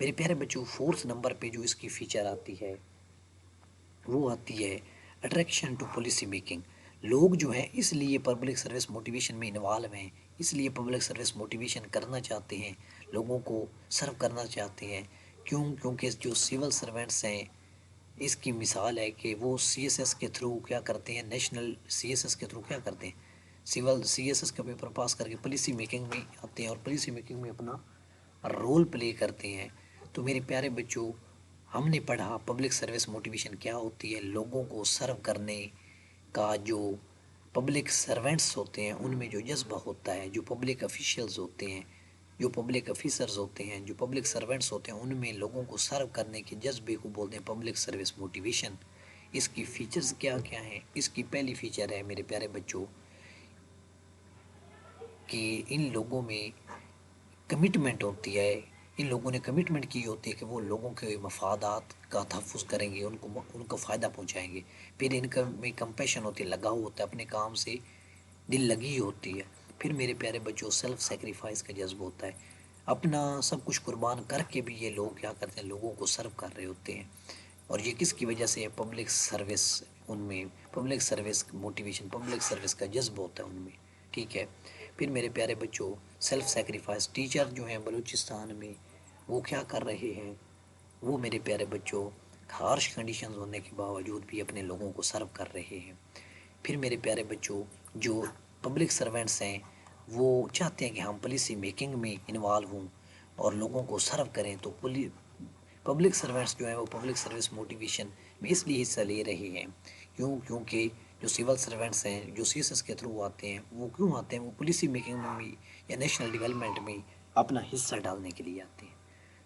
میرے پیارے بچوں، فورتھ نمبر پہ جو اس کی فیچر آتی ہے وہ آتی ہے اٹریکشن ٹو پالیسی میکنگ۔ لوگ جو ہیں اس لیے پبلک سروس موٹیویشن میں انوالو ہیں، اس لیے پبلک سروس موٹیویشن کرنا چاہتے ہیں، لوگوں کو سرو کرنا چاہتے ہیں۔ کیونکہ جو سول سرونٹس ہیں، اس کی مثال ہے کہ وہ سی ایس ایس کے تھرو کیا کرتے ہیں، نیشنل سی ایس ایس کے تھرو کیا کرتے ہیں، سول سی ایس ایس کا پیپر پاس کر کے پالیسی میکنگ میں آتے ہیں اور پالیسی میکنگ میں اپنا رول پلے کرتے ہیں۔ تو میرے پیارے بچوں، ہم نے پڑھا پبلک سروس موٹیویشن کیا ہوتی ہے۔ لوگوں کو سرو کرنے کا جو پبلک سرونٹس ہوتے ہیں ان میں جو جذبہ ہوتا ہے، جو پبلک افیشیلز ہوتے ہیں، جو پبلک افیسرز ہوتے ہیں، جو پبلک سرونٹس ہوتے ہیں، ان میں لوگوں کو سرو کرنے کے جذبے کو بولتے ہیں پبلک سروس موٹیویشن۔ اس کی فیچرز کیا کیا ہیں؟ اس کی پہلی فیچر ہے میرے پیارے بچوں کہ ان لوگوں میں کمٹمنٹ ہوتی ہے، ان لوگوں نے کمٹمنٹ کی ہوتی ہے کہ وہ لوگوں کے مفادات کا تحفظ کریں گے، ان کو فائدہ پہنچائیں گے۔ پھر ان کا میں کمپیشن ہوتی ہے، لگاؤ ہوتا ہے، اپنے کام سے دل لگی ہوتی ہے۔ پھر میرے پیارے بچوں، سیلف سیکریفائس کا جذب ہوتا ہے، اپنا سب کچھ قربان کر کے بھی یہ لوگ کیا کرتے ہیں، لوگوں کو سرو کر رہے ہوتے ہیں۔ اور یہ کس کی وجہ سے ہے؟ پبلک سروس، ان میں public service motivation, public service کا جذب ہوتا ہے ان میں، ٹھیک ہے۔ پھر میرے پیارے بچوں، سیلف سیکریفائس، ٹیچر جو ہیں بلوچستان میں وہ کیا کر رہے ہیں، وہ میرے پیارے بچوں ہارش کنڈیشنز ہونے کے باوجود بھی اپنے لوگوں کو سرو کر رہے ہیں۔ پھر میرے پیارے بچوں، جو پبلک سرونٹس ہیں وہ چاہتے ہیں کہ ہم پالیسی میکنگ میں انوالو ہوں اور لوگوں کو سرو کریں، تو پبلک سرونٹس جو ہیں وہ پبلک سروس موٹیویشن میں اس لیے حصہ لے رہے ہیں، کیونکہ جو سول سرونٹس ہیں، جو سی ایس ایس کے تھرو آتے ہیں، وہ کیوں آتے ہیں؟ وہ پالیسی میکنگ میں بھی یا نیشنل ڈیولپمنٹ میں اپنا حصہ ڈالنے کے لیے آتے ہیں۔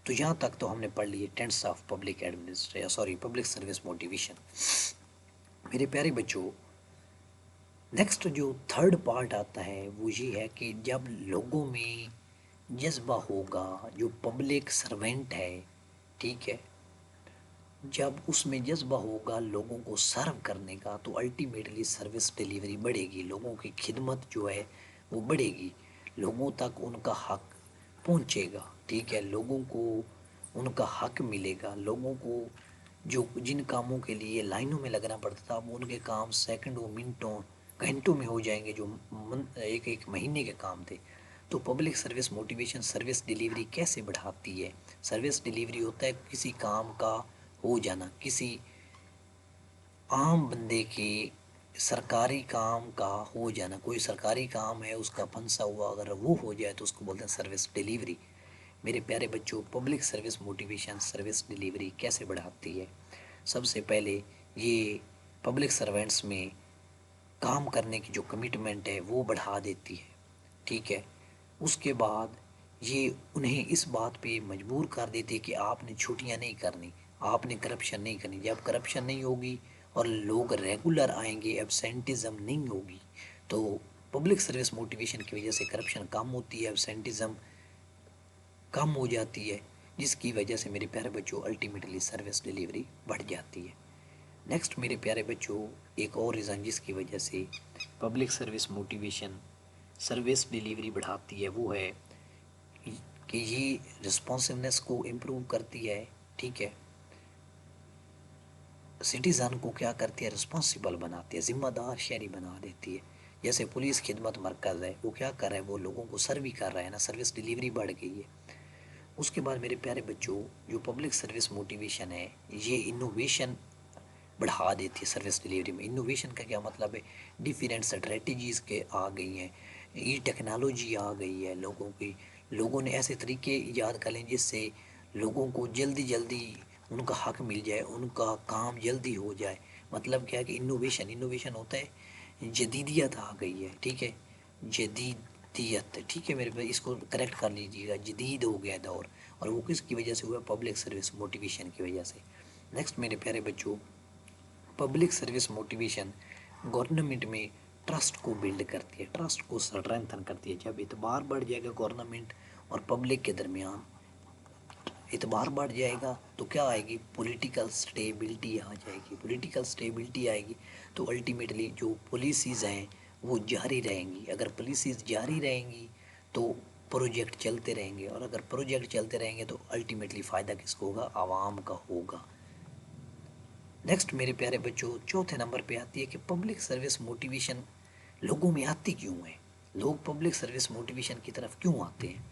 تو یہاں تک تو ہم نے پڑھ لی tenets of public public service motivation. میرے پیارے بچوں، نیکسٹ جو تھرڈ پارٹ آتا ہے وہ یہ ہے کہ جب لوگوں میں جذبہ ہوگا، جو پبلک سرونٹ ہے، ٹھیک ہے، جب اس میں جذبہ ہوگا لوگوں کو سرو کرنے کا، تو الٹیمیٹلی سروس ڈیلیوری بڑھے گی، لوگوں کی خدمت جو ہے وہ بڑھے گی، لوگوں تک ان کا حق پہنچے گا، ٹھیک ہے، لوگوں کو ان کا حق ملے گا، لوگوں کو جو جن کاموں کے لیے لائنوں میں لگنا پڑتا تھا، اب ان کے کام سیکنڈوں، منٹوں، گھنٹوں میں ہو جائیں گے، جو ایک ایک مہینے کے کام تھے۔ تو public service motivation service delivery کیسے بڑھاتی ہے؟ سروس ڈیلیوری ہوتا ہے کسی کام کا ہو جانا، کسی عام بندے کے سرکاری کام کا ہو جانا، کوئی سرکاری کام ہے اس کا پھنسا ہوا اگر وہ ہو جائے تو اس کو بولتے ہیں سروس ڈیلیوری۔ میرے پیارے بچوں، public service motivation service delivery کیسے بڑھاتی ہے؟ سب سے پہلے یہ پبلک سرونٹس میں کام کرنے کی جو کمٹمنٹ ہے وہ بڑھا دیتی ہے، ٹھیک ہے۔ اس کے بعد یہ انہیں اس بات پہ مجبور کر دیتی ہے کہ آپ نے چھٹیاں نہیں کرنی، آپ نے کرپشن نہیں کرنی۔ جب کرپشن نہیں ہوگی اور لوگ ریگولر آئیں گے، ایبسینٹزم نہیں ہوگی، تو پبلک سروس موٹیویشن کی وجہ سے کرپشن کم ہوتی ہے، ایبسینٹزم کم ہو جاتی ہے، جس کی وجہ سے میرے پیارے بچوں الٹیمیٹلی سروس ڈیلیوری بڑھ جاتی ہے۔ نیکسٹ میرے پیارے بچوں، ایک اور ریزن جس کی وجہ سے public service motivation service delivery بڑھاتی ہے وہ ہے کہ یہ رسپانسونیس کو امپروو کرتی ہے، ٹھیک ہے، سٹیزن کو کیا کرتی ہے، رسپانسیبل بناتی ہے، ذمہ دار شہری بنا دیتی ہے۔ جیسے پولیس خدمت مرکز ہے، وہ کیا کر رہا ہے، وہ لوگوں کو سروی کر رہا ہے نا، سروس ڈیلیوری بڑھ گئی ہے۔ اس کے بعد میرے پیارے بچوں، جو پبلک سروس موٹیویشن ہے یہ انوویشن بڑھا دیتی ہے سروس ڈیلیوری میں۔ انوویشن کا کیا مطلب ہے؟ ڈیفرینٹ اسٹریٹجیز کے آ گئی ہیں، یہ ٹیکنالوجی آ گئی ہے، لوگوں نے ایسے طریقے ایجاد کر لیں جس سے لوگوں کو جلدی جلدی ان کا حق مل جائے، ان کا کام جلدی ہو جائے۔ مطلب کیا کہ انوویشن ہوتا ہے، جدیدیت آ گئی ہے، ٹھیک ہے، جدیدیت، ٹھیک ہے میرے بھائی، اس کو کریکٹ کر لیجیے گا، جدید ہو گیا دور، اور وہ کس کی وجہ سے ہوا؟ پبلک سروس موٹیویشن کی وجہ سے۔ نیکسٹ میرے پیارے بچوں، پبلک سروس موٹیویشن گورنمنٹ میں ٹرسٹ کو بلڈ کرتی ہے، ٹرسٹ کو اسٹرینتھن کرتی ہے۔ جب اعتبار بڑھ جائے گا گورنمنٹ اور پبلک کے درمیان، اعتبار بڑھ جائے گا تو کیا آئے گی؟ پولیٹیکل سٹیبلٹی آ جائے گی، پولیٹیکل سٹیبلٹی آئے گی تو الٹیمیٹلی جو پالیسیز ہیں وہ جاری رہیں گی۔ اگر پالیسیز جاری رہیں گی تو پروجیکٹ چلتے رہیں گے، اور اگر پروجیکٹ چلتے رہیں گے تو الٹیمیٹلی فائدہ کس کو ہوگا؟ عوام کا ہوگا۔ نیکسٹ میرے پیارے بچوں، چوتھے نمبر پہ آتی ہے کہ پبلک سروس موٹیویشن لوگوں میں آتی کیوں ہے؟ لوگ پبلک سروس موٹیویشن کی طرف کیوں آتے ہیں؟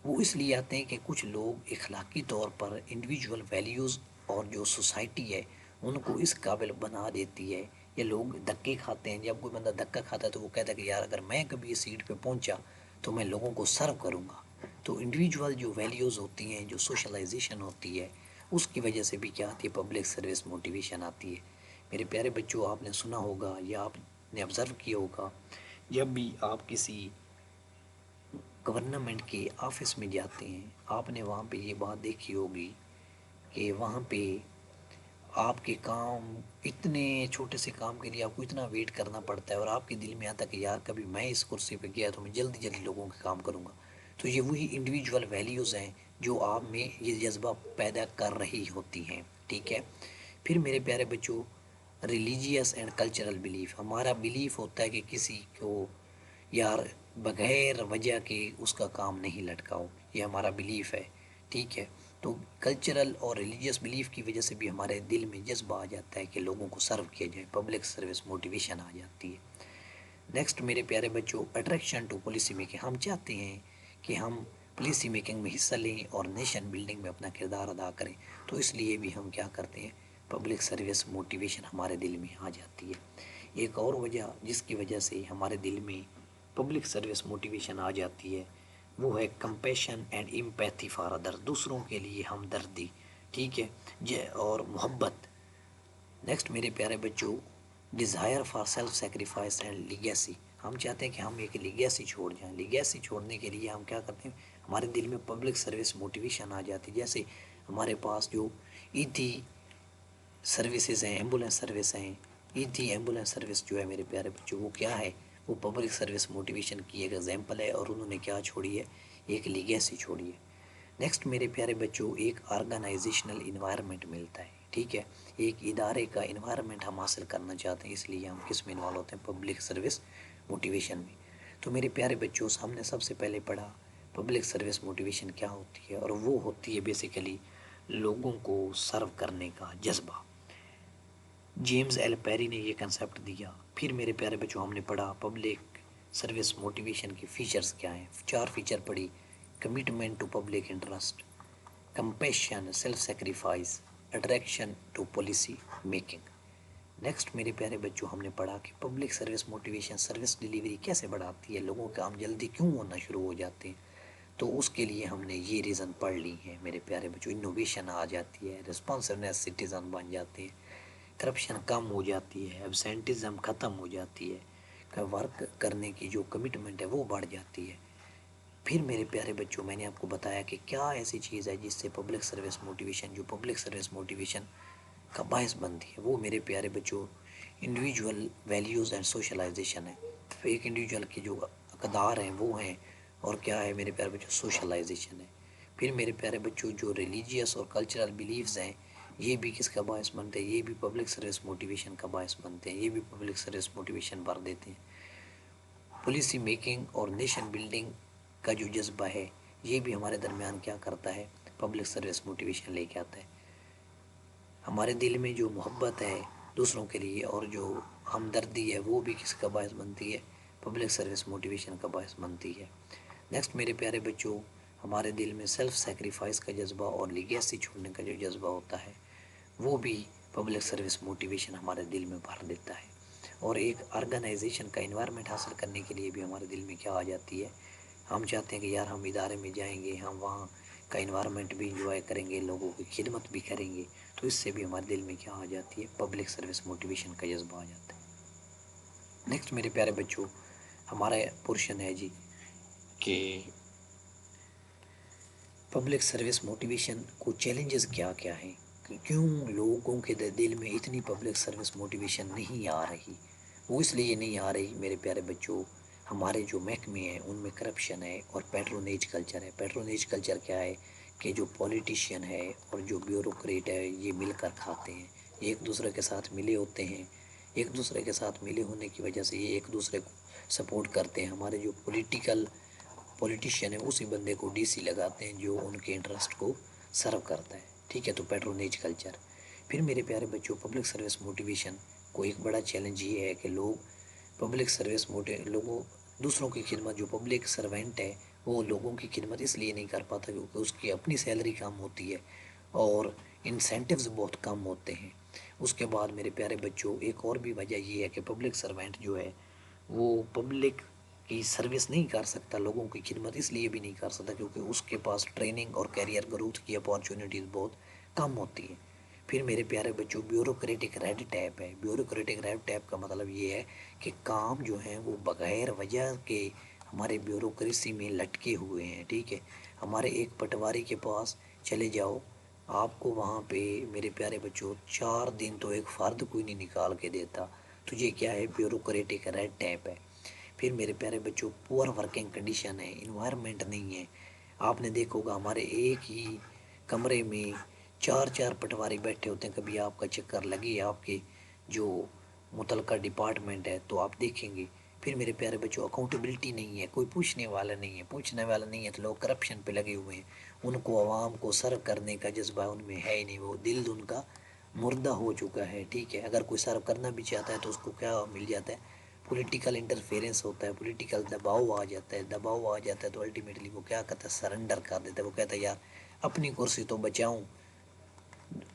وہ اس لیے آتے ہیں کہ کچھ لوگ اخلاقی طور پر انڈیویجول ویلیوز اور جو سوسائٹی ہے ان کو اس قابل بنا دیتی ہے، یا لوگ دھکے کھاتے ہیں۔ جب کوئی بندہ دھکا کھاتا ہے تو وہ کہتا ہے کہ یار اگر میں کبھی اس سیٹ پہ پہنچا تو میں لوگوں کو سرو کروں گا۔ تو انڈیویجول جو ویلیوز ہوتی ہیں، جو سوشلائزیشن ہوتی ہے، اس کی وجہ سے بھی کیا آتی ہے؟ پبلک سروس موٹیویشن آتی ہے۔ میرے پیارے بچوں، آپ نے سنا ہوگا یا آپ نے آبزرو کیا ہوگا، جب بھی آپ کسی گورنمنٹ کے آفس میں جاتے ہیں، آپ نے وہاں پہ یہ بات دیکھی ہوگی کہ وہاں پہ آپ کے کام، اتنے چھوٹے سے کام کے لیے آپ کو اتنا ویٹ کرنا پڑتا ہے، اور آپ کے دل میں آتا ہے کہ یار کبھی میں اس کرسی پہ گیا تو میں جلدی جلدی لوگوں کے کام کروں گا۔ تو یہ وہی انڈیویجول ویلیوز ہیں جو آپ میں یہ جذبہ پیدا کر رہی ہوتی ہیں، ٹھیک ہے۔ پھر میرے پیارے بچوں، ریلیجیس اینڈ کلچرل بلیف، ہمارا بلیف ہوتا ہے کہ کسی کو یار بغیر وجہ کے اس کا کام نہیں لٹکاؤ، یہ ہمارا بلیف ہے، ٹھیک ہے۔ تو کلچرل اور ریلیجیس بلیف کی وجہ سے بھی ہمارے دل میں جذبہ آ جاتا ہے کہ لوگوں کو سرو کیا جائے، پبلک سروس موٹیویشن آ جاتی ہے۔ نیکسٹ میرے پیارے بچوں، اٹریکشن ٹو پالیسی میکنگ، ہم چاہتے ہیں کہ ہم پالیسی میکنگ میں حصہ لیں اور نیشن بلڈنگ میں اپنا کردار ادا کریں، تو اس لیے بھی ہم کیا کرتے ہیں؟ پبلک سروس موٹیویشن ہمارے دل میں آ جاتی ہے۔ ایک اور وجہ جس کی وجہ سے ہمارے دل میں پبلک سروس موٹیویشن آ جاتی ہے وہ ہے کمپیشن اینڈ امپیتھی فار ادر، دوسروں کے لیے ہمدردی، ٹھیک ہے، اور محبت۔ نیکسٹ میرے پیارے بچوں، desire for self sacrifice and legacy, ہم چاہتے ہیں کہ ہم ایک لیگیسی چھوڑ جائیں۔ لیگیسی چھوڑنے کے لیے ہم کیا کرتے ہیں؟ ہمارے دل میں پبلک سروس موٹیویشن آ جاتی ہے۔ جیسے ہمارے پاس جو ایتھی سروسز ہیں، ایمبولینس سروس ہیں، ایتھی ایمبولینس سروس جو ہے میرے پیارے بچوں، وہ کیا ہے؟ وہ پبلک سروس موٹیویشن کی ایک ایگزامپل ہے، اور انہوں نے کیا چھوڑی ہے؟ ایک لیگیسی چھوڑی ہے۔ نیکسٹ میرے پیارے بچوں، ایک آرگنائزیشنل انوائرمنٹ ملتا ہے، ٹھیک ہے، ایک ادارے کا انوائرمنٹ ہم حاصل کرنا چاہتے ہیں، اس لیے ہم کس میں انوالو ہوتے ہیں؟ پبلک سروس موٹیویشن میں۔ تو میرے پیارے بچوں، ہم نے سب سے پہلے پڑھا پبلک سروس موٹیویشن کیا ہوتی ہے، اور وہ ہوتی ہے بیسیکلی لوگوں کو سرو کرنے کا جذبہ۔ جیمز ایل پیری نے یہ کنسیپٹ دیا۔ پھر میرے پیارے بچوں، ہم نے پڑھا پبلک سروس موٹیویشن کے فیچرز کیا ہیں، 4 فیچر پڑھی: commitment to public interest, compassion, self sacrifice, attraction to policy making. Next میرے پیارے بچوں، ہم نے پڑھا کہ public service motivation service delivery کیسے بڑھاتی ہے، لوگوں کے کام جلدی کیوں ہونا شروع ہو جاتے ہیں۔ تو اس کے لیے ہم نے یہ ریزن پڑھ لی ہیں میرے پیارے بچوں۔ انوویشن آ جاتی ہے، رسپانسونیس سٹیزن بن جاتے ہیں، کرپشن کم ہو جاتی ہے، ایبسینٹزم ختم ہو جاتی ہے، ورک کرنے کی جو کمٹمنٹ ہے وہ بڑھ جاتی ہے۔ پھر میرے پیارے بچوں، میں نے آپ کو بتایا کہ کیا ایسی چیز ہے جس سے پبلک سروس موٹیویشن، جو پبلک سروس موٹیویشن کا باعث بنتی ہے، وہ میرے پیارے بچوں انڈیویجول ویلیوز اینڈ سوشلائزیشن ہے۔ ایک انڈیویجول کی جو اقدار ہیں وہ ہیں، اور کیا ہے میرے پیارے بچوں؟ سوشلائزیشن ہے۔ پھر میرے پیارے بچوں، جو ریلیجیس اور کلچرل بلیفز ہیں، یہ بھی کس کا باعث بنتے ہیں؟ یہ بھی پبلک سروس موٹیویشن کا باعث بنتے ہیں، یہ بھی پبلک سروس موٹیویشن بھر دیتے ہیں۔ پالیسی میکنگ اور نیشن بلڈنگ کا جو جذبہ ہے، یہ بھی ہمارے درمیان کیا کرتا ہے؟ پبلک سروس موٹیویشن لے کے آتا ہے۔ ہمارے دل میں جو محبت ہے دوسروں کے لیے اور جو ہمدردی ہے، وہ بھی کس کا باعث بنتی ہے؟ پبلک سروس موٹیویشن کا باعث بنتی ہے۔ نیکسٹ میرے پیارے بچوں، ہمارے دل میں سیلف سیکریفائس کا جذبہ اور لیگیسی چھوڑنے کا جو جذبہ ہوتا ہے، وہ بھی پبلک سروس موٹیویشن ہمارے دل میں بھر دیتا ہے۔ اور ایک آرگنائزیشن کا انوائرمنٹ حاصل کرنے کے لیے بھی ہمارے دل میں کیا آ جاتی ہے؟ ہم چاہتے ہیں کہ یار ہم ادارے میں جائیں گے، ہم وہاں کا انوائرمنٹ بھی انجوائے کریں گے، لوگوں کی خدمت بھی کریں گے، تو اس سے بھی ہمارے دل میں کیا آ جاتی ہے؟ پبلک سروس موٹیویشن کا جذبہ آ جاتا ہے۔ نیکسٹ میرے پیارے بچوں، ہمارا پورشن ہے جی کہ پبلک سروس موٹیویشن کو چیلنجز کیا کیا ہیں، کیوں لوگوں کے دل میں اتنی پبلک سروس موٹیویشن نہیں آ رہی؟ وہ اس لیے نہیں آ رہی میرے پیارے بچوں، ہمارے جو محکمے ہیں ان میں کرپشن ہے اور پیٹرونیج کلچر ہے۔ پیٹرونیج کلچر کیا ہے؟ کہ جو پولیٹیشین ہے اور جو بیوروکریٹ ہے، یہ مل کر کھاتے ہیں، یہ ایک دوسرے کے ساتھ ملے ہوتے ہیں، ایک دوسرے کے ساتھ ملے ہونے کی وجہ سے یہ ایک دوسرے کو سپورٹ کرتے ہیں۔ ہمارے جو پولیٹیکل پولیٹیشین ہے اسی بندے کو ڈی سی لگاتے ہیں جو ان کے انٹرسٹ کو سرو کرتا ہے، ٹھیک ہے؟ تو پیٹرونیج کلچر۔ پھر میرے پیارے بچوں، پبلک سروس موٹیویشن کو ایک بڑا چیلنج یہ ہے کہ لوگ پبلک سروس لوگوں دوسروں کی خدمت، جو پبلک سروینٹ ہے وہ لوگوں کی خدمت اس لیے نہیں کر پاتا کیونکہ اس کی اپنی سیلری کم ہوتی ہے اور انسینٹیوز بہت کم ہوتے ہیں۔ اس کے بعد میرے پیارے بچوں، ایک اور بھی وجہ یہ ہے کہ پبلک سروینٹ جو ہے وہ پبلک کی سروس نہیں کر سکتا، لوگوں کی خدمت اس لیے بھی نہیں کر سکتا کیونکہ اس کے پاس ٹریننگ اور کیریئر گروتھ کی اپارچونیٹیز بہت کم ہوتی ہیں۔ پھر میرے پیارے بچوں، بیوروکریٹک ریڈ ٹیپ ہے۔ بیوروکریٹک ریڈ ٹیپ کا مطلب یہ ہے کہ کام جو ہیں وہ بغیر وجہ کے ہمارے بیوروکریسی میں لٹکے ہوئے ہیں، ٹھیک ہے؟ ہمارے ایک پٹواری کے پاس چلے جاؤ، آپ کو وہاں پہ میرے پیارے بچوں 4 دن تو ایک فرد کوئی نہیں نکال کے دیتا، تو یہ کیا ہے؟ بیوروکریٹک ریڈ ٹیپ ہے۔ پھر میرے پیارے بچوں، پور ورکنگ کنڈیشن ہے، انوائرمنٹ نہیں ہے۔ آپ نے دیکھا ہوگا ہمارے ایک ہی کمرے میں 4 پٹواری بیٹھے ہوتے ہیں، کبھی آپ کا چکر لگے آپ کے جو متعلقہ ڈپارٹمنٹ ہے تو آپ دیکھیں گے۔ پھر میرے پیارے بچوں، اکاؤنٹیبلٹی نہیں ہے، کوئی پوچھنے والا نہیں ہے، پوچھنے والا نہیں ہے تو لوگ کرپشن پہ لگے ہوئے ہیں، ان کو عوام کو سرو کرنے کا جذبہ ان میں ہے ہی نہیں، وہ دل ان کا مردہ ہو چکا ہے، ٹھیک ہے؟ اگر کوئی سرو کرنا بھی چاہتا ہے تو اس کو کیا مل جاتا ہے؟ پولیٹیکل انٹرفیئرنس ہوتا ہے، پولیٹیکل دباؤ آ جاتا ہے، دباؤ آ جاتا ہے تو الٹیمیٹلی وہ کیا کرتا ہے؟ سرنڈر کر دیتا ہے، وہ کہتا ہے یار اپنی کرسی تو بچاؤں،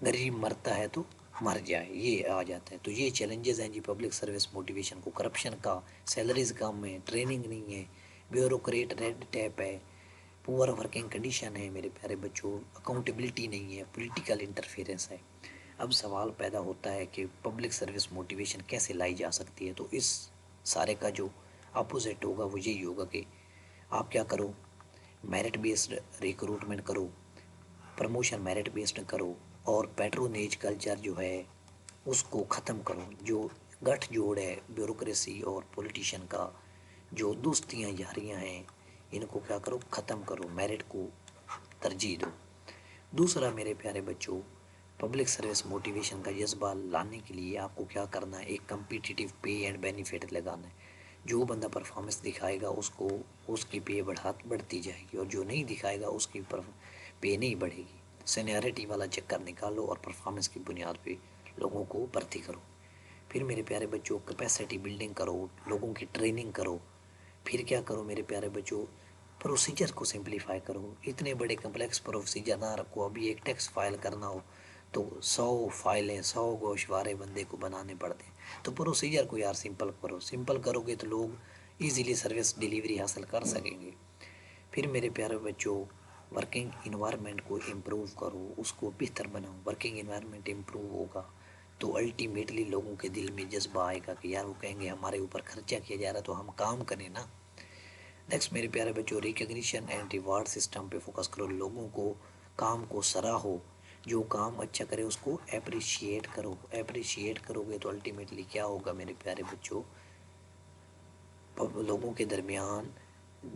غریب مرتا ہے تو مر جائے، یہ آ جاتا ہے۔ تو یہ چیلنجز ہیں جی پبلک سروس موٹیویشن کو، کرپشن کا، سیلریز کم ہے، ٹریننگ نہیں ہے، بیوروکریٹ ریڈ ٹیپ ہے، پور ورکنگ کنڈیشن ہے میرے پیارے بچوں، اکاؤنٹیبلٹی نہیں ہے، پولیٹیکل انٹرفیئرنس ہے۔ اب سوال پیدا ہوتا ہے کہ پبلک سروس موٹیویشن کیسے لائی جا سکتی ہے؟ تو اس سارے کا جو اپوزٹ ہوگا وہ یہی ہوگا کہ آپ کیا کرو؟ میرٹ بیسڈ ریکروٹمنٹ کرو، پروموشن میرٹ بیسڈ کرو، اور پیٹرونیج کلچر جو ہے اس کو ختم کرو۔ جو گٹھ جوڑ ہے بیوروکریسی اور پولیٹیشین کا، جو دوستیاں یاریاں ہیں، ان کو کیا کرو؟ ختم کرو، میرٹ کو ترجیح دو۔ دوسرا میرے پیارے بچوں، پبلک سروس موٹیویشن کا جذبہ لانے کے لیے آپ کو کیا کرنا ہے؟ ایک کمپیٹیٹیو پے اینڈ بینیفٹ لگانا ہے۔ جو بندہ پرفارمنس دکھائے گا اس کو اس کی پے بڑھتی جائے گی، اور جو نہیں دکھائے گا اس کی پے نہیں بڑھے گی۔ سینیارٹی والا چکر نکالو اور پرفارمنس کی بنیاد پہ لوگوں کو بھرتی کرو۔ پھر میرے پیارے بچوں، کیپیسٹی بلڈنگ کرو، لوگوں کی ٹریننگ کرو۔ پھر کیا کرو میرے پیارے بچوں؟ پروسیجر کو سمپلیفائی کرو، اتنے بڑے کمپلیکس پروسیجر نہ رکھو۔ ابھی ایک ٹیکس فائل کرنا ہو تو 100 فائلیں، 100 گوشوارے بندے کو بنانے پڑتے ہیں، تو پروسیجر کو یار سمپل کرو، سمپل کرو گے تو لوگ ایزیلی سروس ڈیلیوری حاصل کر سکیں گے۔ پھر میرے پیارے بچوں، ورکنگ انوائرمنٹ کو امپروو کرو، اس کو بہتر بناؤ۔ ورکنگ انوائرمنٹ امپروو ہوگا تو الٹیمیٹلی لوگوں کے دل میں جذبہ آئے گا کہ یار وہ کہیں گے ہمارے اوپر خرچہ کیا جا رہا ہے تو ہم کام کریں نا۔ نیکسٹ میرے پیارے بچوں، ریکگنیشن اینڈ ریوارڈ سسٹم پہ فوکس کرو، لوگوں کو کام کو سراہو، جو کام اچھا کرے اس کو اپریشیٹ کرو۔ اپریشیٹ کرو گے تو الٹیمیٹلی کیا ہوگا میرے پیارے بچوں؟ لوگوں کے درمیان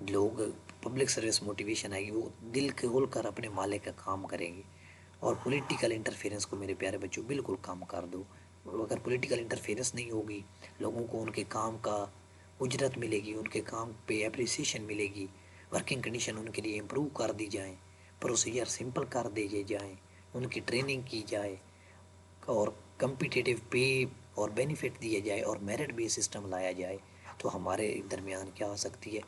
لوگ پبلک سروس موٹیویشن آئے گی، وہ دل کھول کر اپنے مالک کا کام کریں گے۔ اور پولیٹیکل انٹرفیئرنس کو میرے پیارے بچوں بالکل کم کر دو۔ اگر پولیٹیکل انٹرفیئرنس نہیں ہوگی، لوگوں کو ان کے کام کا اجرت ملے گی، ان کے کام پہ اپریسیشن ملے گی، ورکنگ کنڈیشن ان کے لیے امپروو کر دی جائیں، پروسیجر سمپل کر دیے جائیں، ان کی ٹریننگ کی جائے، اور کمپیٹیٹیو پے اور بینیفٹ دیے جائے، اور میرٹ بیس سسٹم لایا جائے، تو ہمارے درمیان کیا آ سکتی ہے؟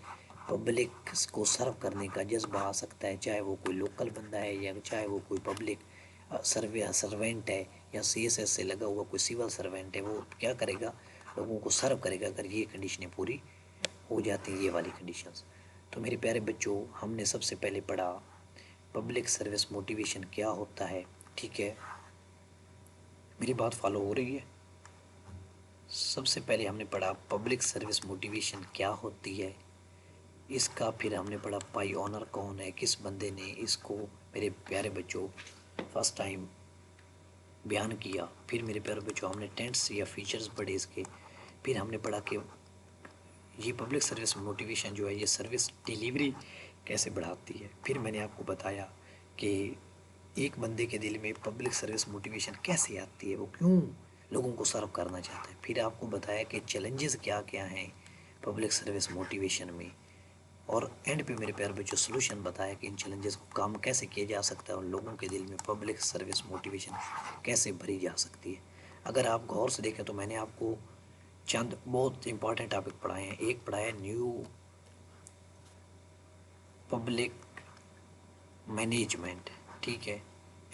پبلک کو سرو کرنے کا جذبہ آ سکتا ہے، چاہے وہ کوئی لوکل بندہ ہے یا چاہے وہ کوئی پبلک سروینٹ ہے، یا سی ایس ایس سے لگا ہوا کوئی سول سروینٹ ہے، وہ کیا کرے گا؟ لوگوں کو سرو کرے گا اگر یہ کنڈیشنیں پوری ہو جاتی ہیں، یہ والی کنڈیشنز۔ تو میرے پیارے بچوں، ہم نے سب سے پہلے پڑھا پبلک سروس موٹیویشن کیا ہوتا ہے، ٹھیک ہے؟ میری بات فالو ہو رہی ہے؟ سب سے پہلے ہم نے پڑھا پبلک سروس موٹیویشن کیا ہوتی ہے، اس کا پھر ہم نے پڑھا پائی آنر کون ہے، کس بندے نے اس کو میرے پیارے بچوں فرسٹ ٹائم بیان کیا۔ پھر میرے پیارے بچوں ہم نے ٹینٹس یا فیچرز پڑھے اس کے۔ پھر ہم نے پڑھا کہ یہ پبلک سروس موٹیویشن جو ہے یہ سروس ڈیلیوری کیسے بڑھاتی ہے۔ پھر میں نے آپ کو بتایا کہ ایک بندے کے دل میں پبلک سروس موٹیویشن کیسے آتی ہے، وہ کیوں لوگوں کو سرو کرنا چاہتا ہے۔ پھر آپ کو بتایا کہ چیلنجز کیا کیا ہیں پبلک سروس موٹیویشن میں، اور اینڈ پہ میرے پیار بچوں سلوشن بتایا کہ ان چیلنجز کو کام کیسے کیا جا سکتا ہے اور لوگوں کے دل میں پبلک سروس موٹیویشن کیسے بھری جا سکتی ہے۔ اگر آپ غور سے دیکھیں تو میں نے آپ کو چند بہت امپورٹنٹ ٹاپک پڑھائے ہیں۔ ایک پڑھایا نیو پبلک مینجمنٹ، ٹھیک ہے،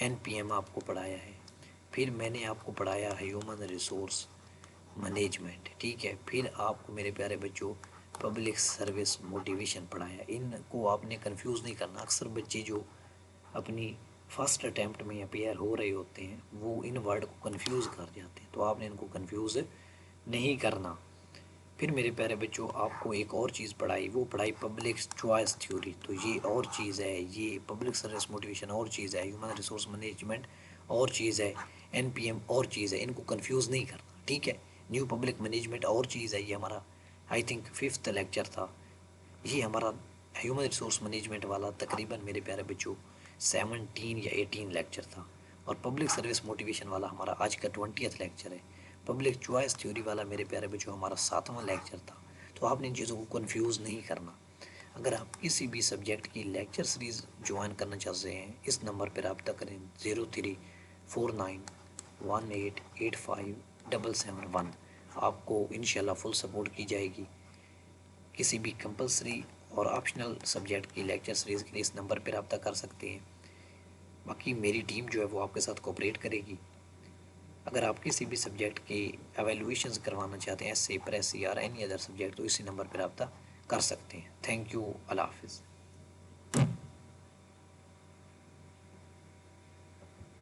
NPM آپ کو پڑھایا ہے۔ پھر میں نے آپ کو پڑھایا ہیومن ریسورس مینجمنٹ، ٹھیک ہے۔ پھر آپ کو میرے پیارے بچوں پبلک سروس موٹیویشن پڑھایا۔ ان کو آپ نے کنفیوز نہیں کرنا۔ اکثر بچے جو اپنی فرسٹ اٹیمپٹ میں اپیئر ہو رہے ہوتے ہیں وہ ان ورڈ کو کنفیوز کر جاتے ہیں، تو آپ نے ان کو کنفیوز نہیں کرنا۔ پھر میرے پیارے بچوں آپ کو ایک اور چیز پڑھائی، وہ پڑھائی پبلک چوائس تھیوری، تو یہ اور چیز ہے، یہ پبلک سروس موٹیویشن اور چیز ہے، ہیومن ریسورس مینجمنٹ اور چیز ہے، NPM اور چیز ہے، ان کو کنفیوز نہیں کرنا، ٹھیک ہے۔ نیو پبلک مینجمنٹ اور چیز ہے، یہ ہمارا آئی تھنک 5th لیکچر تھا۔ یہ ہمارا ہیومن ریسورس مینجمنٹ والا تقریباً میرے پیارے بچوں 17 یا 18 لیکچر تھا، اور پبلک سروس موٹیویشن والا ہمارا آج کا 20th لیکچر ہے۔ پبلک چوائس تھیوری والا میرے پیارے بچوں ہمارا 7واں لیکچر تھا۔ تو آپ نے ان چیزوں کو کنفیوز نہیں کرنا۔ اگر آپ کسی بھی سبجیکٹ کی لیکچر سیریز جوائن کرنا چاہتے ہیں اس نمبر پر رابطہ کریں 034918857771۔ آپ کو انشاءاللہ فل سپورٹ کی جائے گی۔ کسی بھی کمپلسری اور آپشنل سبجیکٹ کی لیکچر سیریز کے لیے اس نمبر پہ رابطہ کر سکتے ہیں۔ باقی میری ٹیم جو ہے وہ آپ کے ساتھ کوپریٹ کرے گی۔ اگر آپ کسی بھی سبجیکٹ کی ایویلویشنز کروانا چاہتے ہیں، ایس سے پریس یا اینی ادر سبجیکٹ، تو اسی نمبر پہ رابطہ کر سکتے ہیں۔ تھینک یو، اللہ حافظ۔